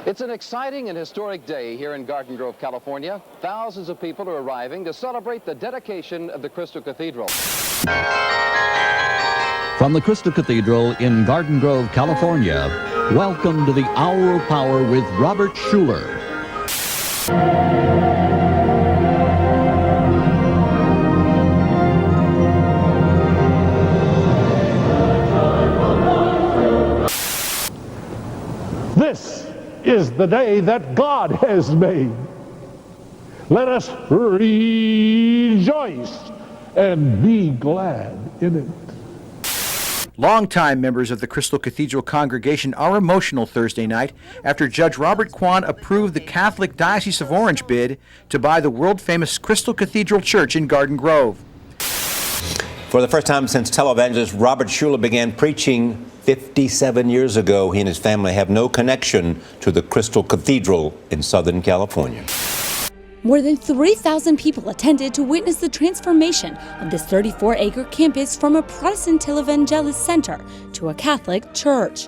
It's an exciting and historic day here in Garden Grove, California. Thousands of people are arriving to celebrate the dedication of the Crystal Cathedral. From the Crystal Cathedral in Garden Grove, California, welcome to the Hour of Power with Robert Schuller. This is the day that God has made. Let us rejoice and be glad in it. Longtime members of the Crystal Cathedral congregation are emotional Thursday night after Judge Robert Kwan approved the Catholic Diocese of Orange bid to buy the world-famous Crystal Cathedral Church in Garden Grove. For the first time since televangelist Robert Schuller began preaching 57 years ago, he and his family have no connection to the Crystal Cathedral in Southern California. More than 3,000 people attended to witness the transformation of this 34-acre campus from a Protestant televangelist center to a Catholic church.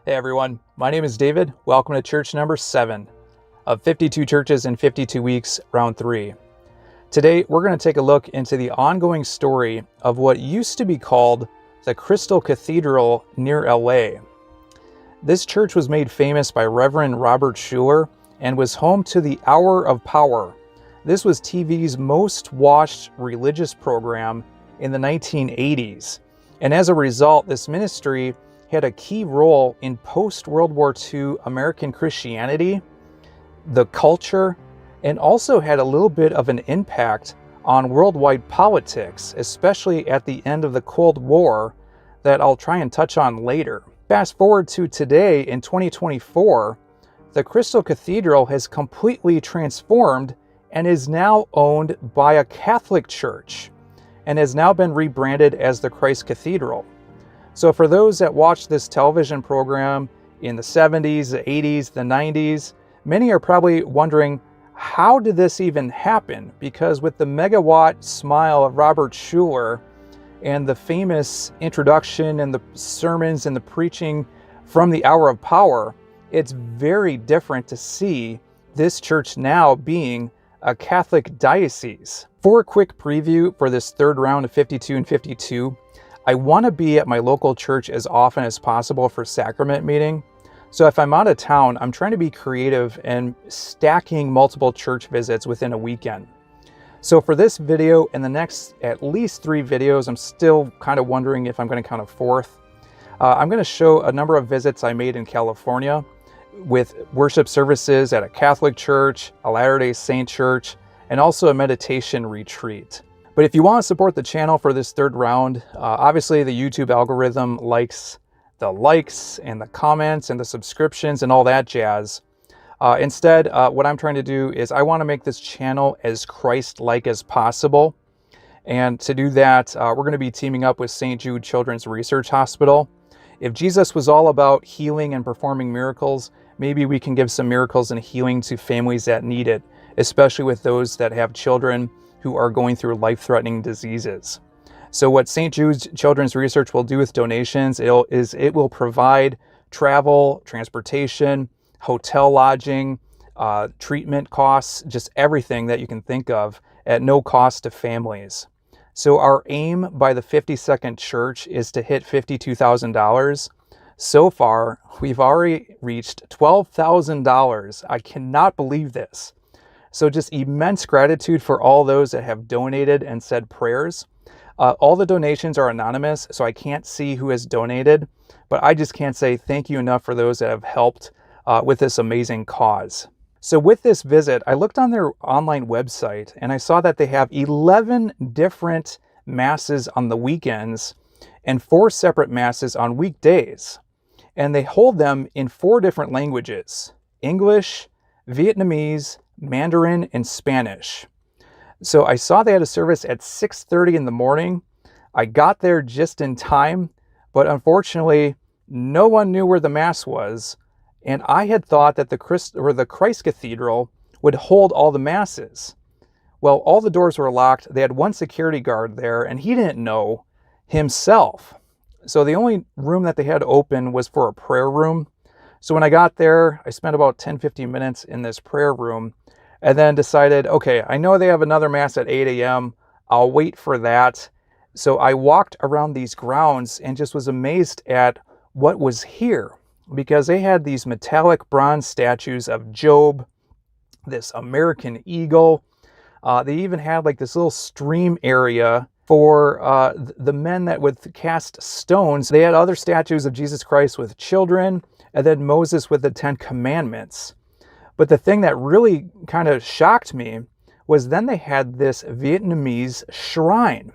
Hey everyone, my name is David. Welcome to church number 7 of 52 churches in 52 weeks, round 3. Today, we're going to take a look into the ongoing story of what used to be called the Crystal Cathedral near LA. This church was made famous by Reverend Robert Schuller and was home to the Hour of Power. This was TV's most watched religious program in the 1980s. And as a result, this ministry had a key role in post-World War II American Christianity, the culture, and also had a little bit of an impact on worldwide politics, especially at the end of the Cold War, that I'll try and touch on later. Fast forward to today in 2024, the Crystal Cathedral has completely transformed and is now owned by a Catholic church and has now been rebranded as the Christ Cathedral. So for those that watched this television program in the 70s, the 80s, the 90s, many are probably wondering, how did this even happen? Because with the megawatt smile of Robert Schuller and the famous introduction and the sermons and the preaching from the Hour of Power, it's very different to see this church now being a Catholic diocese. For a quick preview for this third round of 52 and 52, I want to be at my local church as often as possible for sacrament meeting. So if I'm out of town, I'm trying to be creative and stacking multiple church visits within a weekend. So for this video and the next at least 3 videos, I'm still kind of wondering if I'm going to count a fourth. I'm going to show a number of visits I made in California with worship services at a Catholic church, a Latter-day Saint church, and also a meditation retreat. But if you want to support the channel for this third round, obviously the YouTube algorithm likes the likes and the comments and the subscriptions and all that jazz. Instead, what I'm trying to do is I want to make this channel as Christ-like as possible. And to do that, we're going to be teaming up with St. Jude Children's Research Hospital. If Jesus was all about healing and performing miracles, maybe we can give some miracles and healing to families that need it, especially with those that have children who are going through life-threatening diseases. So what St. Jude's Children's Research will do with donations it will provide travel, transportation, hotel lodging, treatment costs, just everything that you can think of at no cost to families. So our aim by the 52nd Church is to hit $52,000. So far, we've already reached $12,000. I cannot believe this. So just immense gratitude for all those that have donated and said prayers. All the donations are anonymous, so I can't see who has donated, but I just can't say thank you enough for those that have helped with this amazing cause. So with this visit, I looked on their online website and I saw that they have 11 different masses on the weekends and 4 separate masses on weekdays. And they hold them in 4 different languages: English, Vietnamese, Mandarin, and Spanish. So I saw they had a service at 6:30 in the morning. I got there just in time, but unfortunately, no one knew where the Mass was. And I had thought that the Christ Cathedral would hold all the Masses. Well, all the doors were locked. They had one security guard there, and he didn't know himself. So the only room that they had open was for a prayer room. So when I got there, I spent about 10-15 minutes in this prayer room and then decided, okay, I know they have another Mass at 8 a.m. I'll wait for that. So I walked around these grounds and just was amazed at what was here, because they had these metallic bronze statues of Job, this American eagle. They even had like this little stream area for the men that would cast stones. They had other statues of Jesus Christ with children, and then Moses with the 10 Commandments. But the thing that really kind of shocked me was then they had this Vietnamese shrine.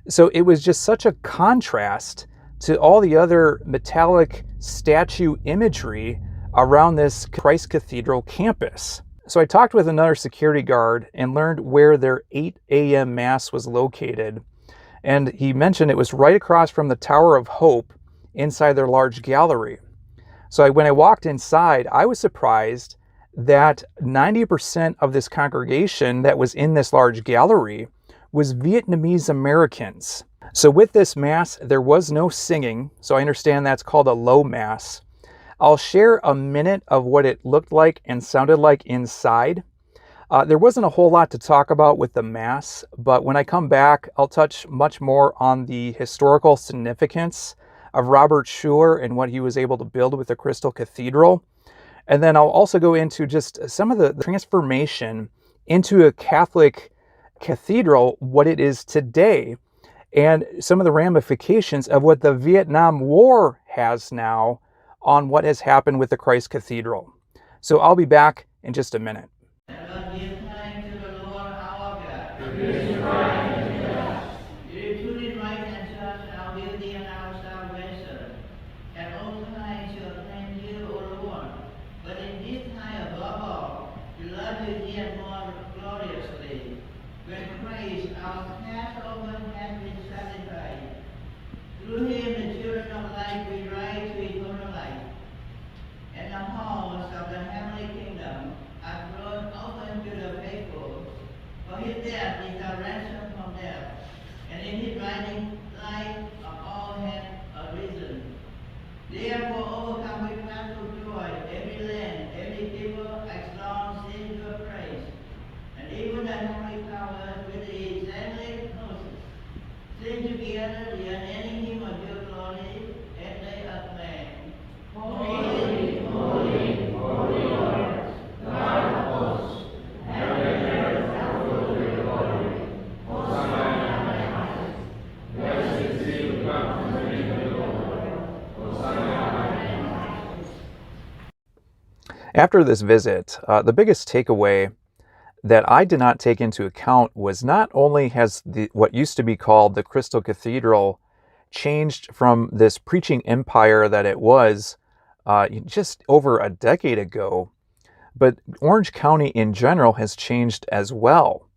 So it was just such a contrast to all the other metallic statue imagery around this Christ Cathedral campus. So I talked with another security guard and learned where their 8 a.m. Mass was located. And he mentioned it was right across from the Tower of Hope inside their large gallery. So when I walked inside, I was surprised that 90% of this congregation that was in this large gallery was Vietnamese Americans. So with this Mass, there was no singing, so I understand that's called a low Mass. I'll share a minute of what it looked like and sounded like inside. There wasn't a whole lot to talk about with the Mass, but when I come back, I'll touch much more on the historical significance of Robert Schuller and what he was able to build with the Crystal Cathedral. And then I'll also go into just some of the transformation into a Catholic cathedral, what it is today, and some of the ramifications of what the Vietnam War has now on what has happened with the Christ Cathedral. So I'll be back in just a minute. Through him, the children of light will rise to eternal life, and the halls of the heavenly kingdom are thrown open to the faithful. For his death is a ransom from death, and in his rising life of all have arisen. Therefore overcome with painful joy every land, every people extol sing your praise, and even the heavenly powers with the angelic hosts sing together the unending hymn of your glory, and they acclaim, Holy, holy, holy Lord, God of hosts, heaven and earth are full of your glory. Hosanna in the highest. Blessed is he who comes in the name of the Lord. Hosanna in the highest. After this visit, the biggest takeaway that I did not take into account was not only has what used to be called the Crystal Cathedral changed from this preaching empire that it was just over a decade ago, but Orange County in general has changed as well.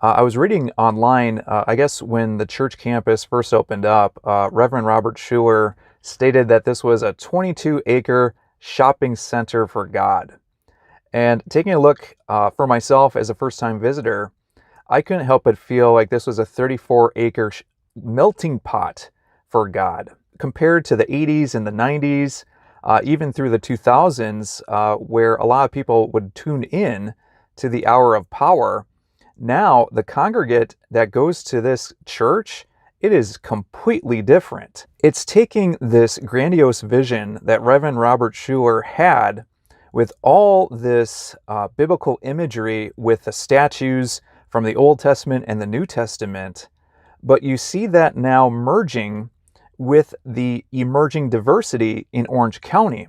I was reading online, I guess when the church campus first opened up, Reverend Robert Schuller stated that this was a 22-acre shopping center for God. And taking a look for myself as a first-time visitor, I couldn't help but feel like this was a 34-acre melting pot for God. Compared to the 80s and the 90s, even through the 2000s, where a lot of people would tune in to the Hour of Power, now the congregate that goes to this church, it is completely different. It's taking this grandiose vision that Reverend Robert Schuller had with all this biblical imagery with the statues from the Old Testament and the New Testament, but you see that now merging with the emerging diversity in Orange County.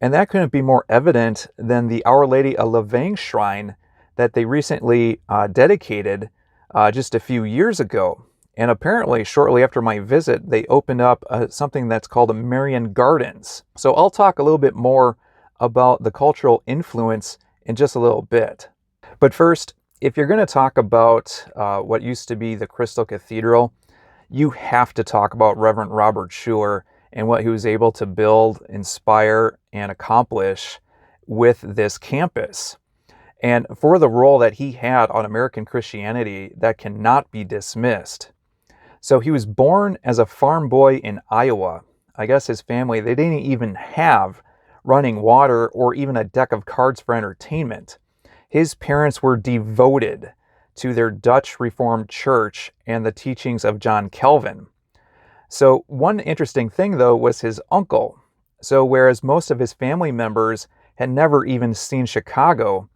And that couldn't be more evident than the Our Lady of La Vang shrine that they recently dedicated just a few years ago. And apparently, shortly after my visit, they opened up something that's called a Marian Gardens. So I'll talk a little bit more about the cultural influence in just a little bit. But first, if you're going to talk about what used to be the Crystal Cathedral, you have to talk about Reverend Robert Schuller and what he was able to build, inspire, and accomplish with this campus. And for the role that he had on American Christianity, that cannot be dismissed. So he was born as a farm boy in Iowa. I guess his family, they didn't even have running water or even a deck of cards for entertainment. His parents were devoted to their Dutch Reformed Church and the teachings of John Calvin. So one interesting thing, though, was his uncle. So whereas most of his family members had never even seen Chicago,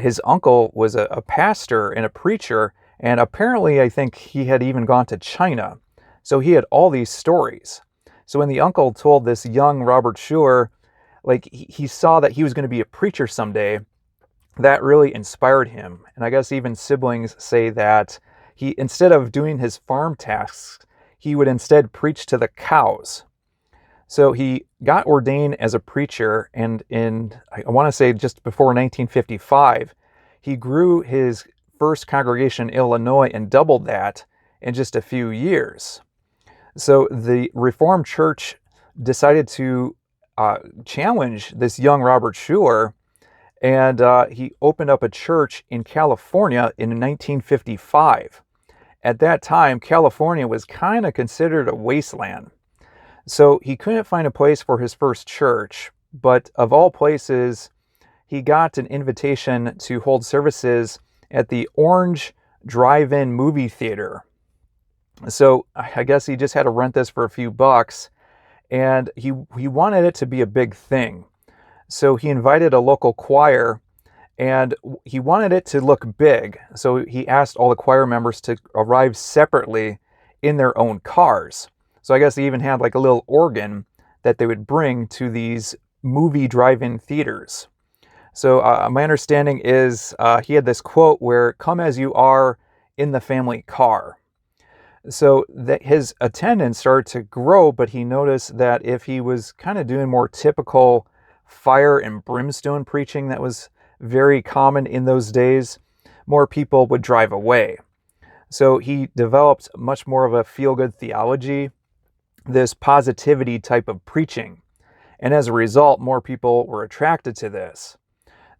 his uncle was a pastor and a preacher, and apparently I think he had even gone to China. So he had all these stories. So when the uncle told this young Robert Schuller, like he saw that he was going to be a preacher someday, that really inspired him. And I guess even siblings say that he, instead of doing his farm tasks, he would instead preach to the cows. So he got ordained as a preacher, and I want to say just before 1955, he grew his first congregation in Illinois and doubled that in just a few years. So the Reformed Church decided to challenge this young Robert Schuller, and he opened up a church in California in 1955. At that time, California was kind of considered a wasteland. So he couldn't find a place for his first church, but of all places, he got an invitation to hold services at the Orange Drive-In movie theater. So I guess he just had to rent this for a few bucks, and he wanted it to be a big thing. So he invited a local choir, and he wanted it to look big. So he asked all the choir members to arrive separately in their own cars. So I guess they even had like a little organ that they would bring to these movie drive-in theaters. So my understanding is he had this quote where, "Come as you are in the family car." So that his attendance started to grow, but he noticed that if he was kind of doing more typical fire and brimstone preaching that was very common in those days, more people would drive away. So he developed much more of a feel-good theology, this positivity type of preaching. And as a result, more people were attracted to this.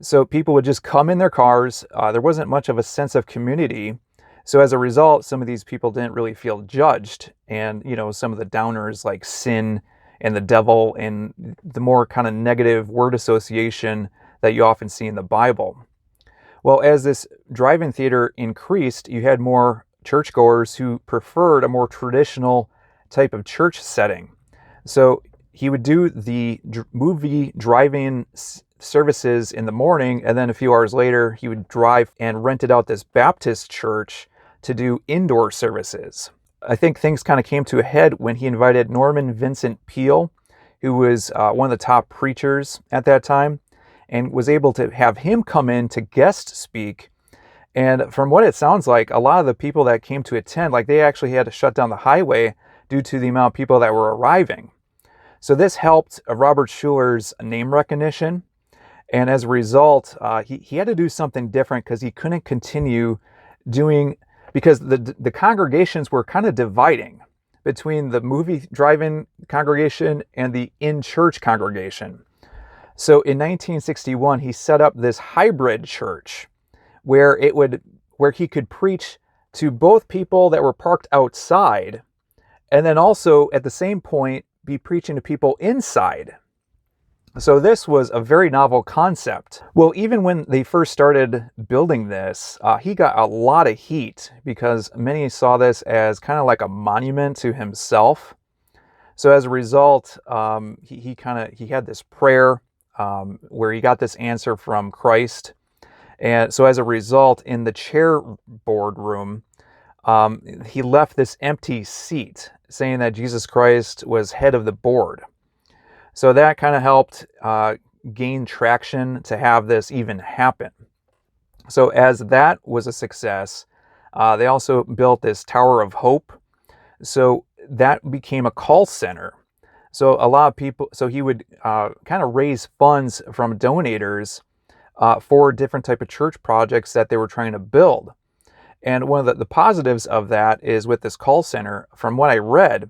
So people would just come in their cars. There wasn't much of a sense of community. So as a result, some of these people didn't really feel judged. And, some of the downers like sin and the devil and the more kind of negative word association that you often see in the Bible. Well, as this drive-in theater increased, you had more churchgoers who preferred a more traditional type of church setting. So he would do the movie drive-in services in the morning, and then a few hours later, he would drive and rented out this Baptist church to do indoor services. I think things kind of came to a head when he invited Norman Vincent Peale, who was one of the top preachers at that time, and was able to have him come in to guest speak. And from what it sounds like, a lot of the people that came to attend, like they actually had to shut down the highway due to the amount of people that were arriving. So this helped Robert Schuller's name recognition. And as a result, he had to do something different because he couldn't continue doing, because the congregations were kind of dividing between the movie drive-in congregation and the in-church congregation. So in 1961, he set up this hybrid church where it would where he could preach to both people that were parked outside, and then also at the same point be preaching to people inside. So this was a very novel concept. Well, even when they first started building this, he got a lot of heat because many saw this as kind of like a monument to himself. So as a result, he had this prayer where he got this answer from Christ. And so as a result, in the chair boardroom, he left this empty seat saying that Jesus Christ was head of the board. So that kind of helped gain traction to have this even happen. So as that was a success, they also built this Tower of Hope. So that became a call center. So a lot of people, so he would kind of raise funds from donators for different type of church projects that they were trying to build. And one of the positives of that is with this call center, from what I read,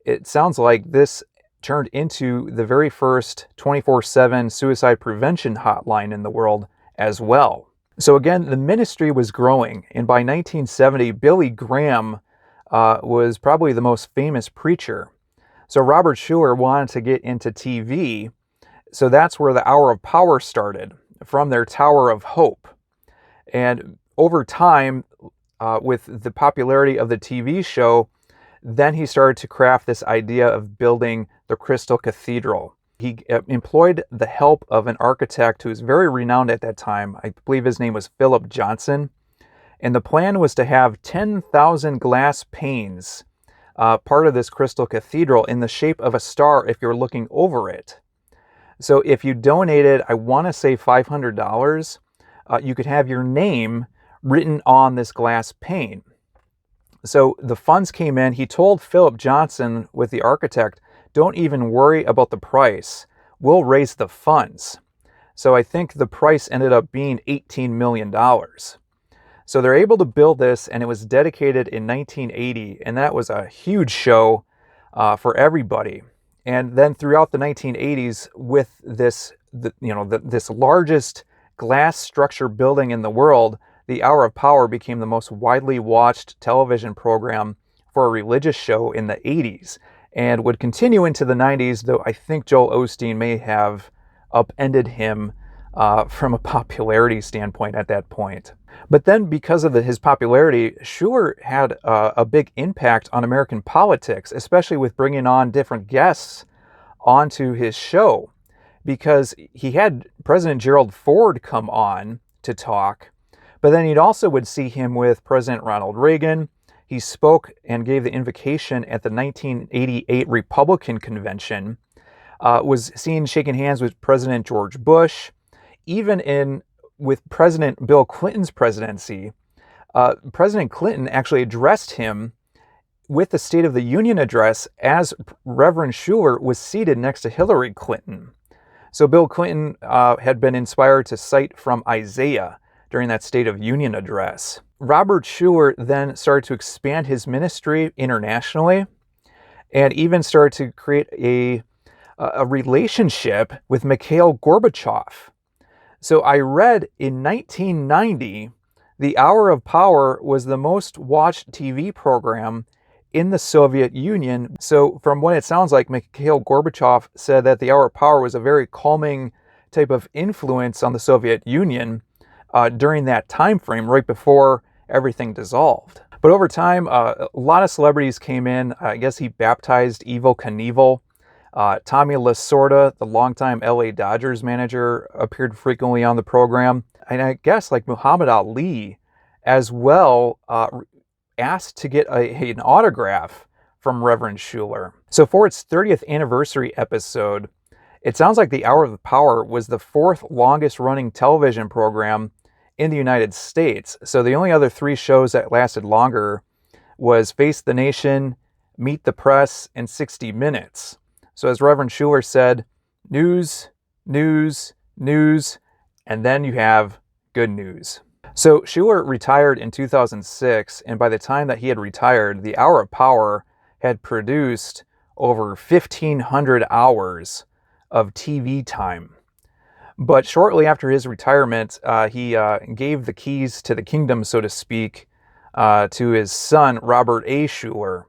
it sounds like this turned into the very first 24/7 suicide prevention hotline in the world as well. So again, the ministry was growing, and by 1970, Billy Graham was probably the most famous preacher. So Robert Schuller wanted to get into TV, so that's where the Hour of Power started, from their Tower of Hope. And over time, with the popularity of the TV show, then he started to craft this idea of building the Crystal Cathedral. He employed the help of an architect who was very renowned at that time. I believe his name was Philip Johnson. And the plan was to have 10,000 glass panes, part of this Crystal Cathedral, in the shape of a star if you're looking over it. So if you donated, I want to say $500, you could have your name written on this glass pane. So the funds came in. He told Philip Johnson, with the architect, don't even worry about the price. We'll raise the funds. So I think the price ended up being $18 million. So they're able to build this, and it was dedicated in 1980, and that was a huge show for everybody. And then throughout the 1980s, with this, this largest glass structure building in the world, the Hour of Power became the most widely watched television program for a religious show in the 80s, and would continue into the 90s, though I think Joel Osteen may have upended him from a popularity standpoint at that point. But then, because of his popularity, Schuller had a big impact on American politics, especially with bringing on different guests onto his show, because he had President Gerald Ford come on to talk, but then he'd also would see him with President Ronald Reagan. He spoke and gave the invocation at the 1988 Republican Convention, was seen shaking hands with President George Bush. Even with President Bill Clinton's presidency, President Clinton actually addressed him with the State of the Union address as Reverend Schuller was seated next to Hillary Clinton. So Bill Clinton had been inspired to cite from Isaiah during that State of Union address. Robert Schuller then started to expand his ministry internationally, and even started to create a relationship with Mikhail Gorbachev. So I read in 1990, the Hour of Power was the most watched TV program in the Soviet Union. So from what it sounds like, Mikhail Gorbachev said that the Hour of Power was a very calming type of influence on the Soviet Union during that time frame, right before everything dissolved. But over time, a lot of celebrities came in. I guess he baptized Evel Knievel. Tommy Lasorda, the longtime LA Dodgers manager, appeared frequently on the program. And I guess like Muhammad Ali as well asked to get an autograph from Reverend Schuller. So for its 30th anniversary episode, it sounds like the Hour of the Power was the 4th longest running television program in the United States. So the only other 3 shows that lasted longer was Face the Nation, Meet the Press, and 60 Minutes. So as Reverend Schuller said, news, news, news, and then you have good news. So Schuller retired in 2006, and by the time that he had retired, the Hour of Power had produced over 1,500 hours of TV time. But shortly after his retirement, he gave the keys to the kingdom, so to speak, to his son, Robert A. Schuller.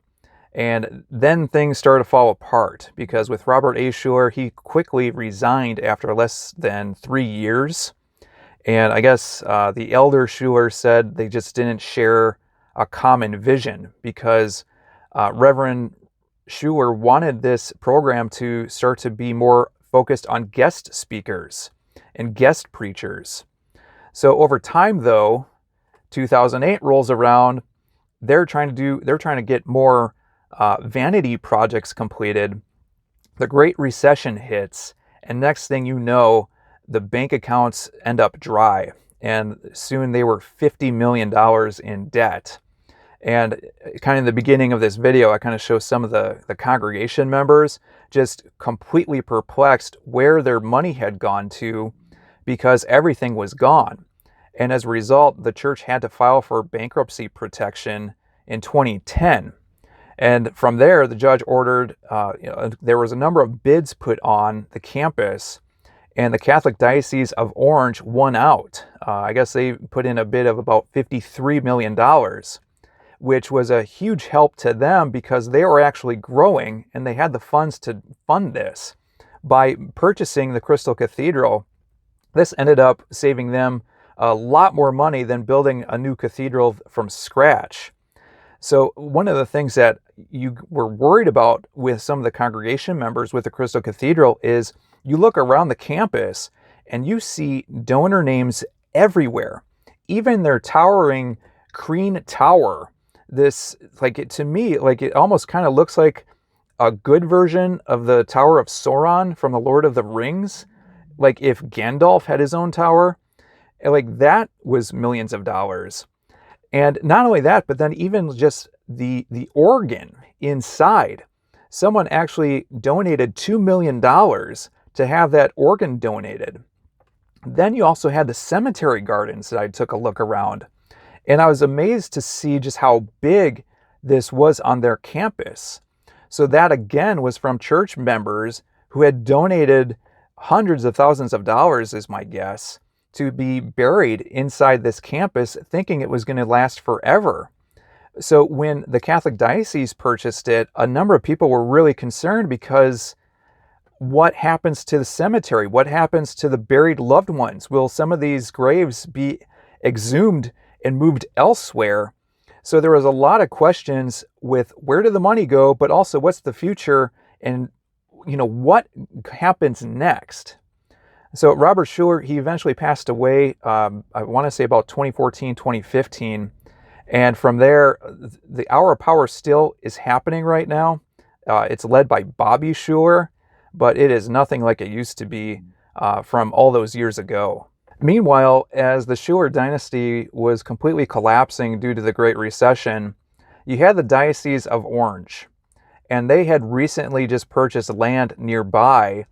And then things started to fall apart, because with Robert A. Schuller, he quickly resigned after less than 3 years. And I guess the elder Schuller said they just didn't share a common vision, because Reverend Schuller wanted this program to start to be more focused on guest speakers and guest preachers. So over time, though, 2008 rolls around, they're trying to get more vanity projects completed. The Great Recession hits, and next thing you know, the bank accounts end up dry, and soon they were $50 million in debt. And kind of in the beginning of this video, I kind of show some of the congregation members just completely perplexed where their money had gone to, because everything was gone. And as a result, the church had to file for bankruptcy protection in 2010. And from there, the judge ordered, there was a number of bids put on the campus, and the Catholic Diocese of Orange won out. I guess they put in a bid of about $53 million, which was a huge help to them, because they were actually growing and they had the funds to fund this. By purchasing the Crystal Cathedral, this ended up saving them a lot more money than building a new cathedral from scratch. So one of the things that you were worried about with some of the congregation members with the Crystal Cathedral is you look around the campus and you see donor names everywhere, even their towering Crane Tower. This, to me, it almost kind of looks like a good version of the Tower of Sauron from the Lord of the Rings. Like if Gandalf had his own tower, that was millions of dollars. And not only that, but then even just the organ inside. Someone actually donated $2 million to have that organ donated. Then you also had the cemetery gardens that I took a look around. And I was amazed to see just how big this was on their campus. So that again was from church members who had donated hundreds of thousands of dollars, is my guess, to be buried inside this campus, thinking it was going to last forever. So when the Catholic Diocese purchased it, a number of people were really concerned, because what happens to the cemetery? What happens to the buried loved ones? Will some of these graves be exhumed and moved elsewhere? So there was a lot of questions with where did the money go, but also what's the future, and what happens next? So Robert Schuller, he eventually passed away, I want to say about 2014, 2015. And from there, the Hour of Power still is happening right now. It's led by Bobby Schuller, but it is nothing like it used to be from all those years ago. Meanwhile, as the Schuller dynasty was completely collapsing due to the Great Recession, you had the Diocese of Orange, and they had recently just purchased land nearby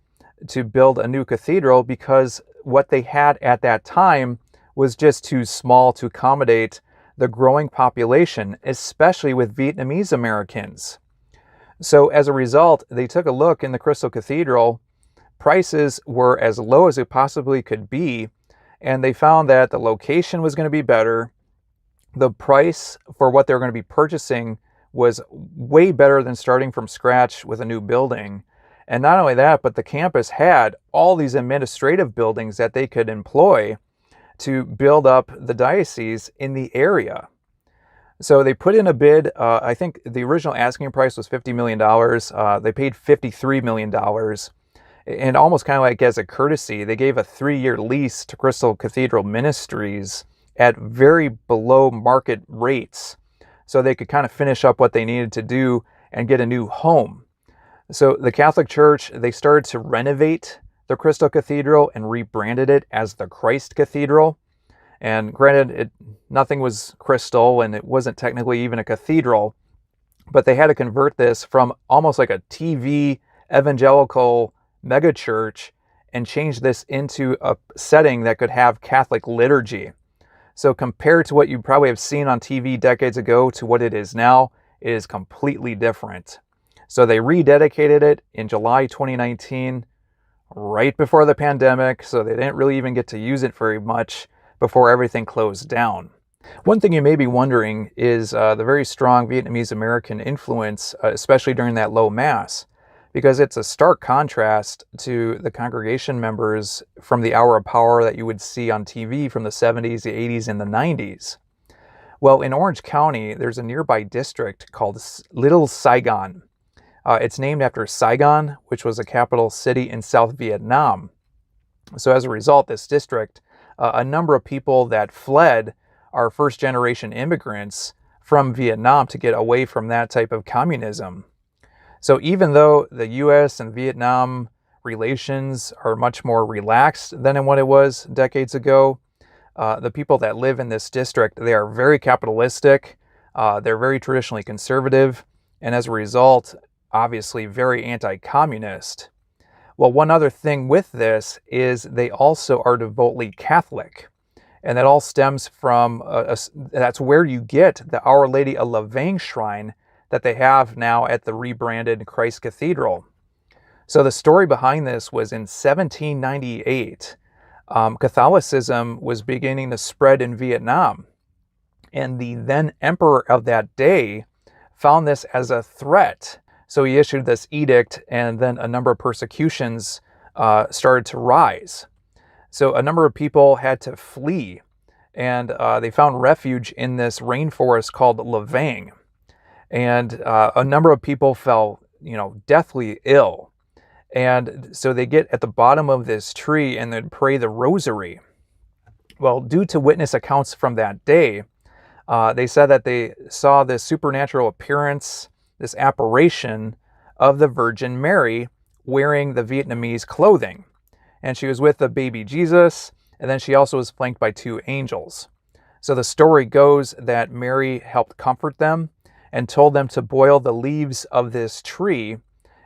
to build a new cathedral, because what they had at that time was just too small to accommodate the growing population, especially with Vietnamese Americans. So as a result, they took a look in the Crystal Cathedral. Prices were as low as it possibly could be, and they found that the location was going to be better. The price for what they were going to be purchasing was way better than starting from scratch with a new building. And not only that, but the campus had all these administrative buildings that they could employ to build up the diocese in the area. So they put in a bid. I think the original asking price was $50 million. They paid $53 million. And almost kind of like as a courtesy, they gave a 3-year lease to Crystal Cathedral Ministries at very below market rates, so they could kind of finish up what they needed to do and get a new home. So the Catholic Church, they started to renovate the Crystal Cathedral and rebranded it as the Christ Cathedral. And granted, nothing was crystal, and it wasn't technically even a cathedral, but they had to convert this from almost like a TV evangelical megachurch and change this into a setting that could have Catholic liturgy. So compared to what you probably have seen on TV decades ago to what it is now, it is completely different. So they rededicated it in July 2019. right before the pandemic, so they didn't really even get to use it very much before everything closed down. One thing you may be wondering is the very strong Vietnamese American influence, especially during that low mass, because it's a stark contrast to the congregation members from the Hour of Power that you would see on TV from the 70s, the 80s, and the 90s. Well, in Orange County, there's a nearby district called Little Saigon. It's named after Saigon, which was a capital city in South Vietnam. So as a result, this district, a number of people that fled are first-generation immigrants from Vietnam to get away from that type of communism. So even though the U.S. and Vietnam relations are much more relaxed than in what it was decades ago, the people that live in this district, they are very capitalistic, they're very traditionally conservative, and as a result, obviously very anti-communist. Well, one other thing with this is they also are devoutly Catholic. And that all stems from, that's where you get the Our Lady of La Vang shrine that they have now at the rebranded Christ Cathedral. So the story behind this was in 1798, Catholicism was beginning to spread in Vietnam. And the then emperor of that day found this as a threat. So he issued this edict, and then a number of persecutions started to rise. So a number of people had to flee, and they found refuge in this rainforest called La Vang. And a number of people fell, deathly ill. And so they get at the bottom of this tree and they'd pray the rosary. Well, due to witness accounts from that day, they said that they saw this supernatural appearance, this apparition of the Virgin Mary wearing the Vietnamese clothing. And she was with the baby Jesus, and then she also was flanked by two angels. So the story goes that Mary helped comfort them and told them to boil the leaves of this tree,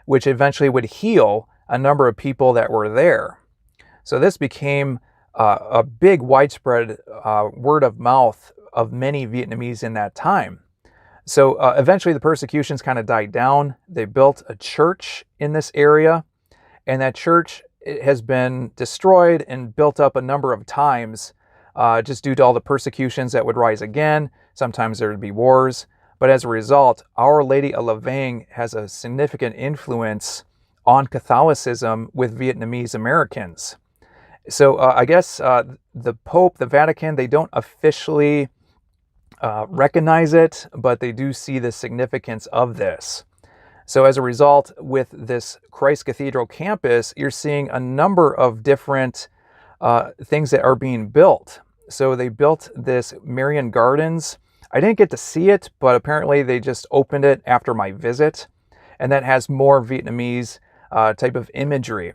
which eventually would heal a number of people that were there. So this became a big widespread word of mouth of many Vietnamese in that time. So eventually the persecutions kind of died down. They built a church in this area, and that church has been destroyed and built up a number of times just due to all the persecutions that would rise again. Sometimes there would be wars. But as a result, Our Lady of La Vang has a significant influence on Catholicism with Vietnamese Americans. So I guess the Pope, the Vatican, they don't officially recognize it, but they do see the significance of this. So as a result, with this Christ Cathedral campus, you're seeing a number of different things that are being built. So they built this Marian Gardens. I didn't get to see it, but apparently they just opened it after my visit, and that has more Vietnamese type of imagery.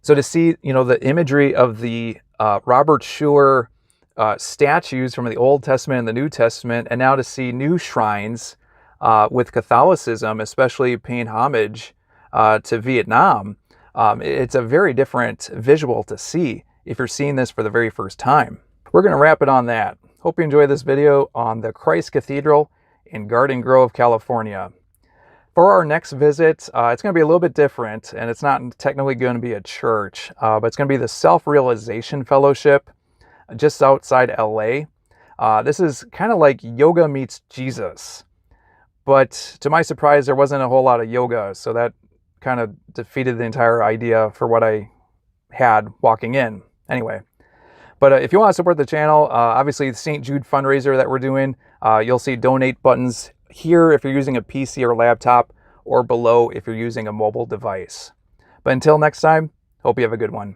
So to see, the imagery of the Robert Schuller statues from the Old Testament and the New Testament, and now to see new shrines with Catholicism, especially paying homage to Vietnam, it's a very different visual to see if you're seeing this for the very first time. We're going to wrap it on that. Hope you enjoyed this video on the Christ Cathedral in Garden Grove, California. For our next visit, it's going to be a little bit different, and it's not technically going to be a church, but it's going to be the Self-Realization Fellowship just outside LA. This is kind of like yoga meets Jesus. But to my surprise, there wasn't a whole lot of yoga, so that kind of defeated the entire idea for what I had walking in. Anyway, but if you want to support the channel, obviously the St. Jude Fundraiser that we're doing, you'll see donate buttons here if you're using a PC or laptop, or below if you're using a mobile device. But until next time, hope you have a good one.